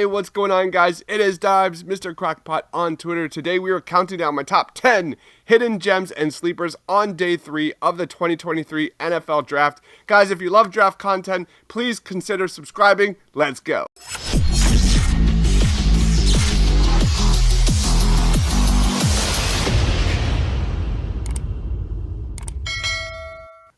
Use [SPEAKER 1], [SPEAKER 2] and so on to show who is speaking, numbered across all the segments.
[SPEAKER 1] Hey, what's going on, guys? It is Dibs, Mr. Crackpot on Twitter. Today we are counting down my top 10 hidden gems and sleepers on day 3 of the 2023 NFL Draft. Guys, if you love draft content, please consider subscribing. Let's go.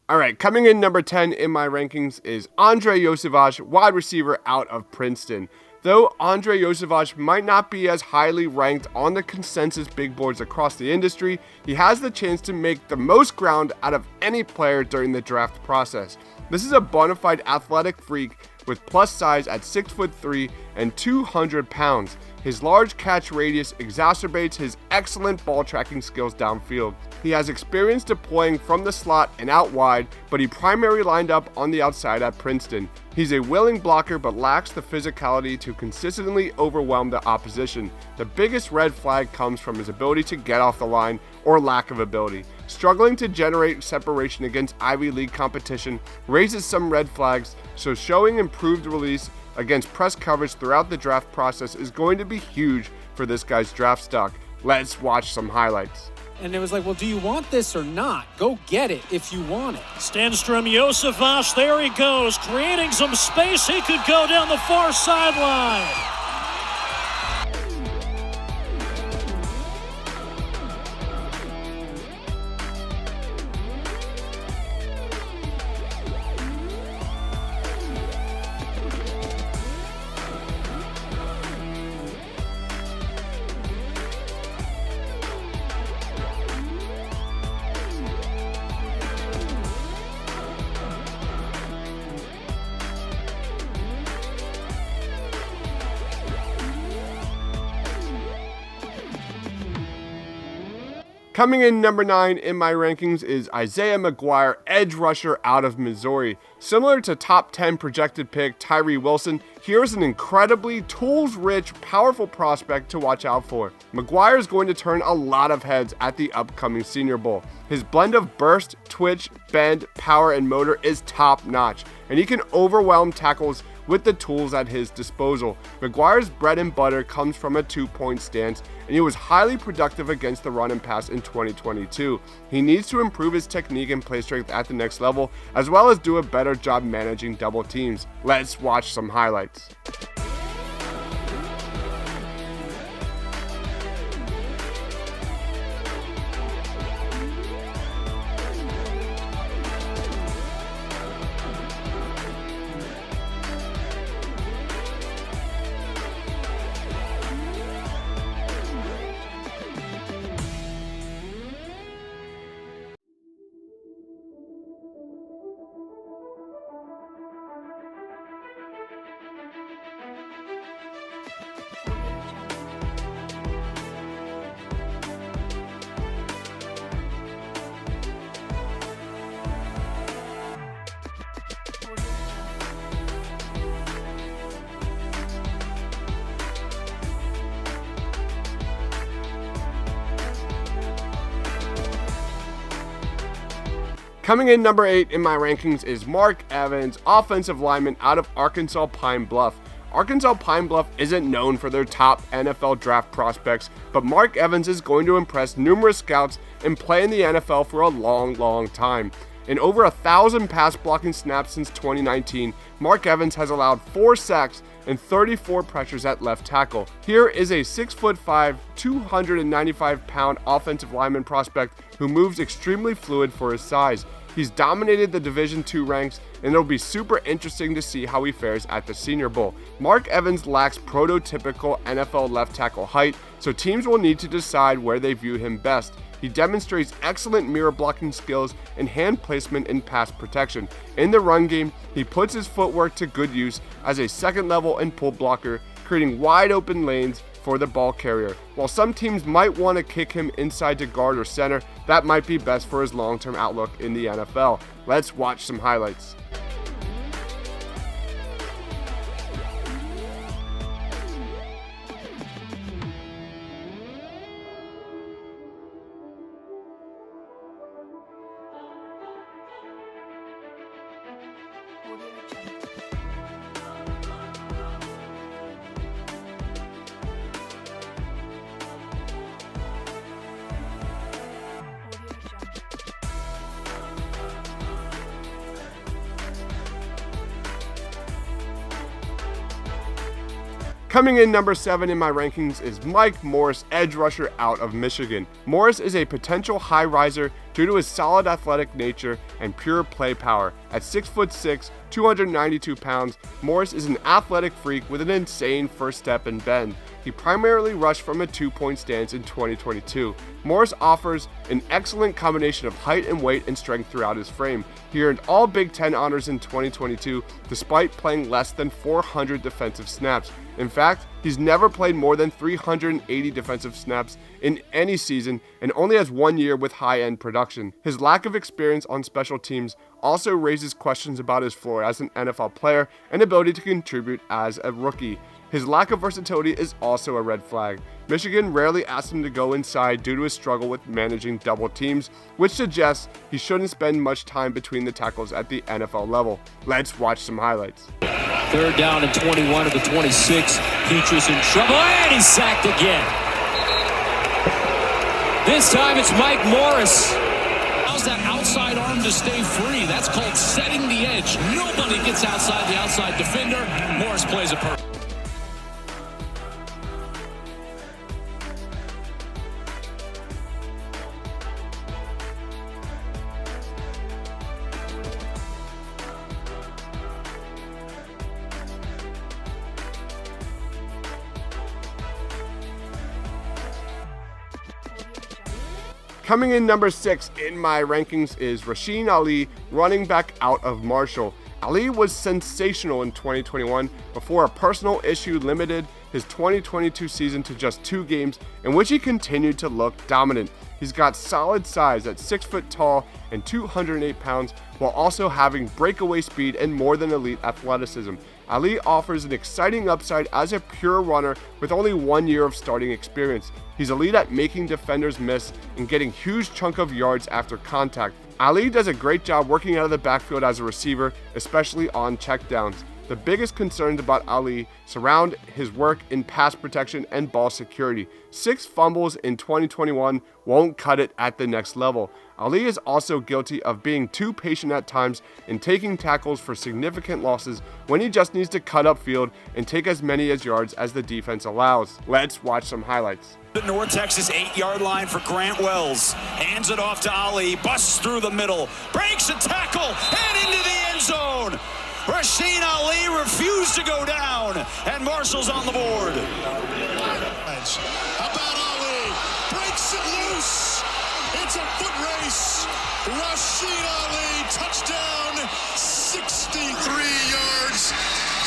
[SPEAKER 1] All right, coming in number 10 in my rankings is Andrei Iosivas, wide receiver out of Princeton. Though Andrei Iosivas might not be as highly ranked on the consensus big boards across the industry, he has the chance to make the most ground out of any player during the draft process. This is a bona fide athletic freak with plus size at 6'3" and 200 pounds. His large catch radius exacerbates his excellent ball tracking skills downfield. He has experience deploying from the slot and out wide, but he primarily lined up on the outside at Princeton. He's a willing blocker but lacks the physicality to consistently overwhelm the opposition. The biggest red flag comes from his ability to get off the line or lack of ability. Struggling to generate separation against Ivy League competition raises some red flags, so showing improved release against press coverage throughout the draft process is going to be huge for this guy's draft stock. Let's watch some highlights.
[SPEAKER 2] And it was like, well, do you want this or not? Go get it if you want it.
[SPEAKER 3] Stenstrom, Iosivas, there he goes, creating some space. He could go down the far sideline.
[SPEAKER 1] Coming in number 9 in my rankings is Isaiah McGuire, edge rusher out of Missouri. Similar to top 10 projected pick Tyree Wilson, here's an incredibly tools-rich, powerful prospect to watch out for. McGuire is going to turn a lot of heads at the upcoming Senior Bowl. His blend of burst, twitch, bend, power, and motor is top-notch, and he can overwhelm tackles with the tools at his disposal. McGuire's bread and butter comes from a two-point stance, and he was highly productive against the run and pass in 2022. He needs to improve his technique and play strength at the next level, as well as do a better job managing double teams. Let's watch some highlights. Coming in number 8 in my rankings is Mark Evans, offensive lineman out of Arkansas Pine Bluff. Arkansas Pine Bluff isn't known for their top NFL draft prospects, but Mark Evans is going to impress numerous scouts and play in the NFL for a long time. In over 1,000 pass blocking snaps since 2019, Mark Evans has allowed 4 sacks and 34 pressures at left tackle. Here is a 6'5", 295-pound offensive lineman prospect who moves extremely fluid for his size. He's dominated the Division II ranks, and it'll be super interesting to see how he fares at the Senior Bowl. Mark Evans lacks prototypical NFL left tackle height, so teams will need to decide where they view him best. He demonstrates excellent mirror blocking skills and hand placement in pass protection. In the run game, he puts his footwork to good use as a second level and pull blocker, creating wide open lanes for the ball carrier. While some teams might want to kick him inside to guard or center, that might be best for his long-term outlook in the NFL. Let's watch some highlights. Coming in number 7 in my rankings is Mike Morris, edge rusher out of Michigan. Morris is a potential high riser due to his solid athletic nature and pure play power. At 6'6", 292 pounds, Morris is an athletic freak with an insane first step and bend. He primarily rushed from a 2-point stance in 2022. Morris offers an excellent combination of height and weight and strength throughout his frame. He earned all Big Ten honors in 2022 despite playing less than 400 defensive snaps. In fact, he's never played more than 380 defensive snaps in any season and only has 1 year with high-end production. His lack of experience on special teams also raises questions about his floor as an NFL player and ability to contribute as a rookie. His lack of versatility is also a red flag. Michigan rarely asks him to go inside due to his struggle with managing double teams, which suggests he shouldn't spend much time between the tackles at the NFL level. Let's watch some highlights.
[SPEAKER 4] 3rd down and 21 of the 26. Petras in trouble, and he's sacked again. This time it's Mike Morris.
[SPEAKER 5] How's that outside arm to stay free? That's called setting the edge. Nobody gets outside the outside defender. Morris plays it perfect.
[SPEAKER 1] Coming in number 6 in my rankings is Rasheen Ali, running back out of Marshall. Ali was sensational in 2021 before a personal issue limited his 2022 season to just 2 games, in which he continued to look dominant. He's got solid size at 6 foot tall and 208 pounds, while also having breakaway speed and more than elite athleticism. Ali offers an exciting upside as a pure runner with only 1 year of starting experience. He's elite at making defenders miss and getting huge chunk of yards after contact. Ali does a great job working out of the backfield as a receiver, especially on checkdowns. The biggest concerns about Ali surround his work in pass protection and ball security. 6 fumbles in 2021 won't cut it at the next level. Ali is also guilty of being too patient at times and taking tackles for significant losses when he just needs to cut upfield and take as many yards as the defense allows. Let's watch some highlights.
[SPEAKER 6] The North Texas 8-yard line for Grant Wells. Hands it off to Ali, busts through the middle, breaks a tackle, and into the end zone. Rasheen Ali refused to go down, and Marshall's on the board.
[SPEAKER 7] How about Ali? Breaks it loose. It's a foot race. Rasheen Ali, touchdown, 63 yards.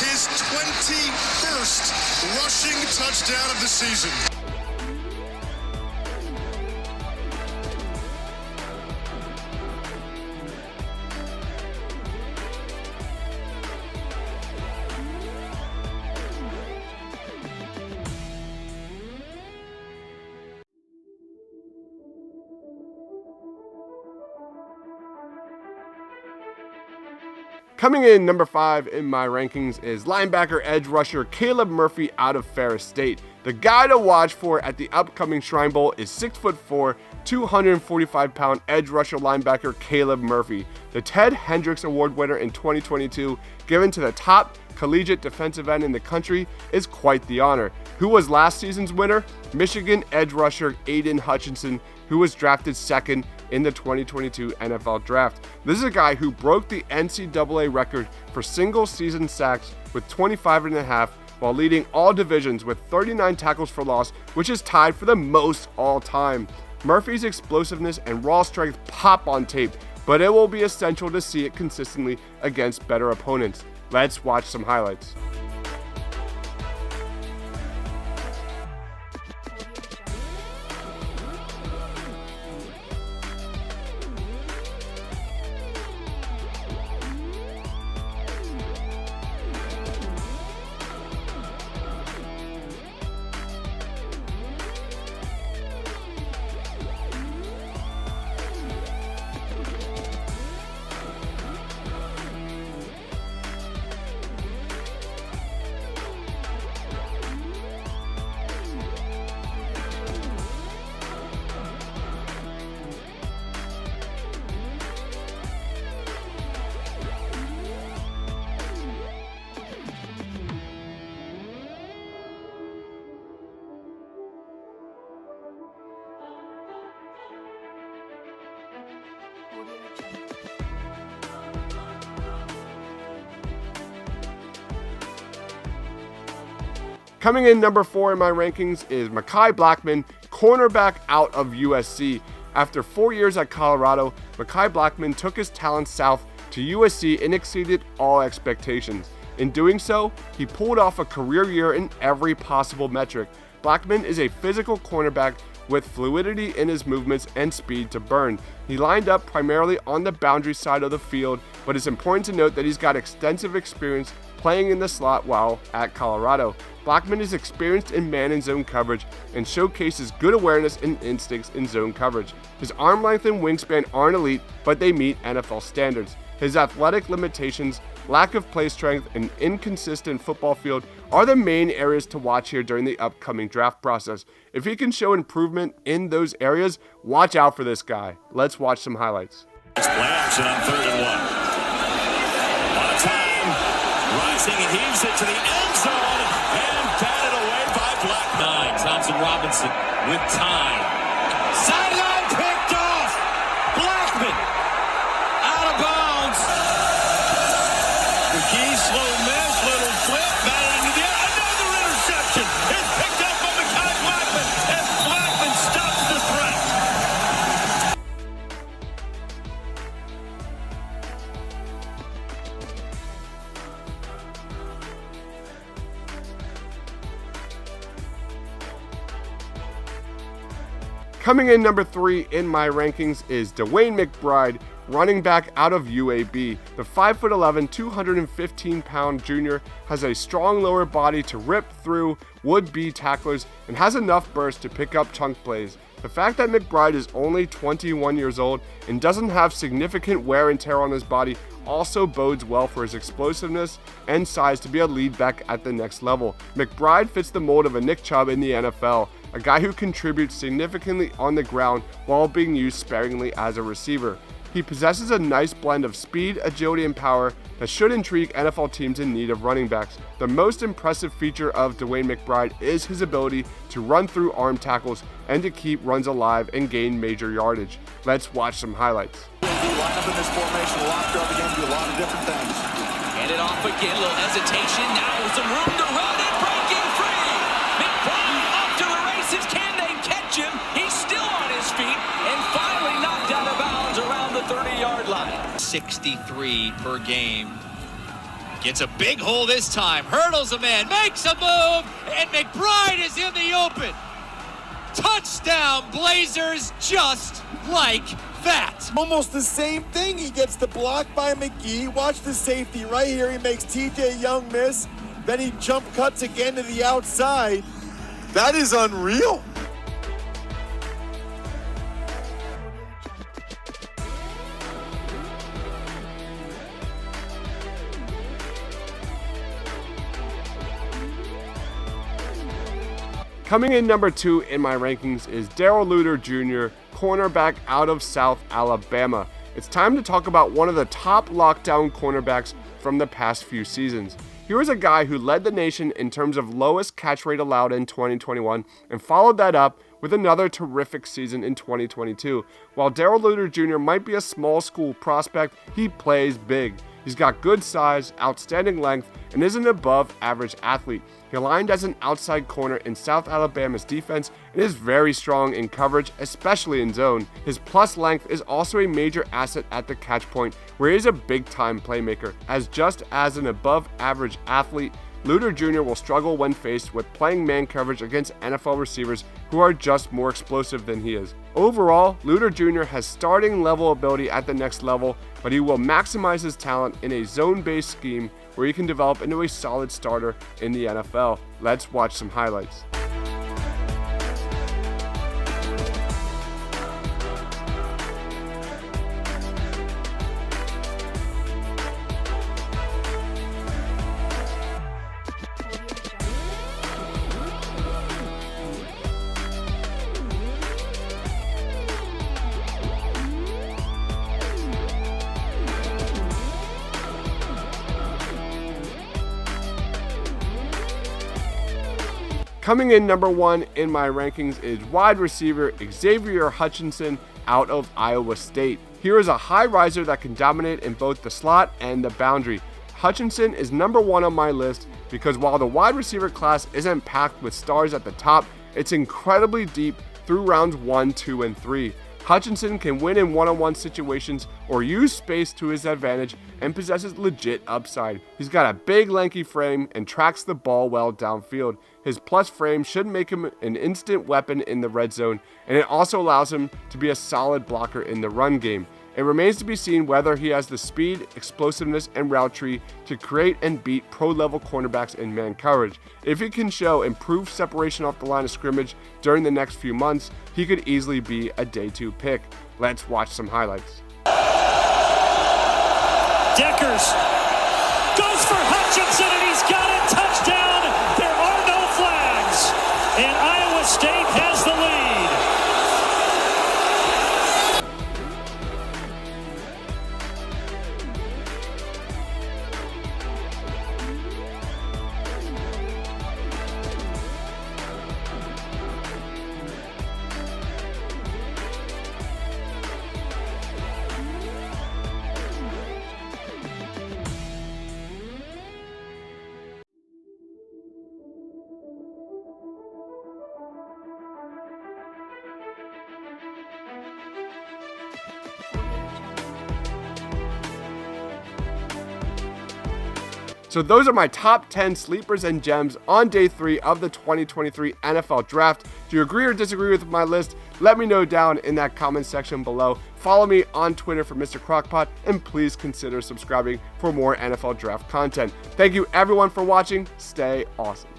[SPEAKER 7] His 21st rushing touchdown of the season.
[SPEAKER 1] Coming in number 5 in my rankings is linebacker edge rusher Caleb Murphy out of Ferris State. The guy to watch for at the upcoming Shrine Bowl is 6'4", 245-pound edge rusher linebacker Caleb Murphy. The Ted Hendricks Award winner in 2022, given to the top collegiate defensive end in the country, is quite the honor. Who was last season's winner? Michigan edge rusher Aiden Hutchinson, who was drafted 2nd in the 2022 NFL Draft. This is a guy who broke the NCAA record for single-season sacks with 25.5, while leading all divisions with 39 tackles for loss, which is tied for the most all-time. Murphy's explosiveness and raw strength pop on tape, but it will be essential to see it consistently against better opponents. Let's watch some highlights. Coming in number 4 in my rankings is Mekhi Blackmon, cornerback out of USC. After 4 years at Colorado, Mekhi Blackmon took his talent south to USC and exceeded all expectations. In doing so, he pulled off a career year in every possible metric. Blackmon is a physical cornerback with fluidity in his movements and speed to burn. He lined up primarily on the boundary side of the field, but it's important to note that he's got extensive experience playing in the slot while at Colorado. Blackmon is experienced in man and zone coverage and showcases good awareness and instincts in zone coverage. His arm length and wingspan aren't elite, but they meet NFL standards. His athletic limitations, lack of play strength, and inconsistent football field are the main areas to watch here during the upcoming draft process. If he can show improvement in those areas, watch out for this guy. Let's watch some highlights.
[SPEAKER 3] It's play action on 3rd and 1. On time, rising, he heaves it to the end zone and batted away by Blackmon.
[SPEAKER 4] Thompson Robinson with time.
[SPEAKER 3] Sideline picked off. Blackmon out of bounds. The key slow miss, little flip, batted into the end. Another interception. It's picked up by Mekhi Blackmon, and Blackmon stops the threat.
[SPEAKER 1] Coming in number 3 in my rankings is DeWayne McBride, running back out of UAB. The 5'11", 215-pound junior has a strong lower body to rip through would-be tacklers and has enough burst to pick up chunk plays. The fact that McBride is only 21 years old and doesn't have significant wear and tear on his body also bodes well for his explosiveness and size to be a lead back at the next level. McBride fits the mold of a Nick Chubb in the NFL, a guy who contributes significantly on the ground while being used sparingly as a receiver. He possesses a nice blend of speed, agility, and power that should intrigue NFL teams in need of running backs. The most impressive feature of DeWayne McBride is his ability to run through arm tackles and to keep runs alive and gain major yardage. Let's watch some highlights.
[SPEAKER 6] Line up in this formation, locked up again, do a lot of different things.
[SPEAKER 4] Hand it off again, a little hesitation. Now some room to run and breaking free. McBride off to the races. Can they catch him? He's still on his feet and finally knocked out of bounds around the 30-yard line. 63 per game. Gets a big hole this time. Hurdles a man, makes a move, and McBride is in the open. Touchdown, Blazers, just like that.
[SPEAKER 8] Almost the same thing. He gets the block by McGee. Watch the safety right here. He makes TJ Young miss. Then he jump cuts again to the outside. That is unreal.
[SPEAKER 1] Coming in number 2 in my rankings is Darrell Luter Jr., cornerback out of South Alabama. It's time to talk about one of the top lockdown cornerbacks from the past few seasons. Here is a guy who led the nation in terms of lowest catch rate allowed in 2021 and followed that up with another terrific season in 2022. While Darrell Luter Jr. might be a small school prospect, he plays big. He's got good size, outstanding length, and is an above average athlete. He aligned as an outside corner in South Alabama's defense and is very strong in coverage, especially in zone. His plus length is also a major asset at the catch point, where he is a big time playmaker. As just as an above average athlete, Luter Jr. will struggle when faced with playing man coverage against NFL receivers who are just more explosive than he is. Overall, Luter Jr. has starting level ability at the next level, but he will maximize his talent in a zone-based scheme where he can develop into a solid starter in the NFL. Let's watch some highlights. Coming in number 1 in my rankings is wide receiver Xavier Hutchinson out of Iowa State. Here is a high riser that can dominate in both the slot and the boundary. Hutchinson is number 1 on my list because while the wide receiver class isn't packed with stars at the top, it's incredibly deep through rounds 1, 2, and 3. Hutchinson can win in one-on-one situations or use space to his advantage and possesses legit upside. He's got a big lanky frame and tracks the ball well downfield. His plus frame should make him an instant weapon in the red zone, and it also allows him to be a solid blocker in the run game. It remains to be seen whether he has the speed, explosiveness, and route tree to create and beat pro-level cornerbacks in man coverage. If he can show improved separation off the line of scrimmage during the next few months, he could easily be a day 2 pick. Let's watch some highlights.
[SPEAKER 9] Deckers goes for Hutchinson, and he's got a touchdown. There are no flags, and Iowa State has the lead.
[SPEAKER 1] So those are my top 10 sleepers and gems on day 3 of the 2023 NFL Draft. Do you agree or disagree with my list? Let me know down in that comment section below. Follow me on Twitter for Mr. Crockpot, and please consider subscribing for more NFL Draft content. Thank you everyone for watching. Stay awesome.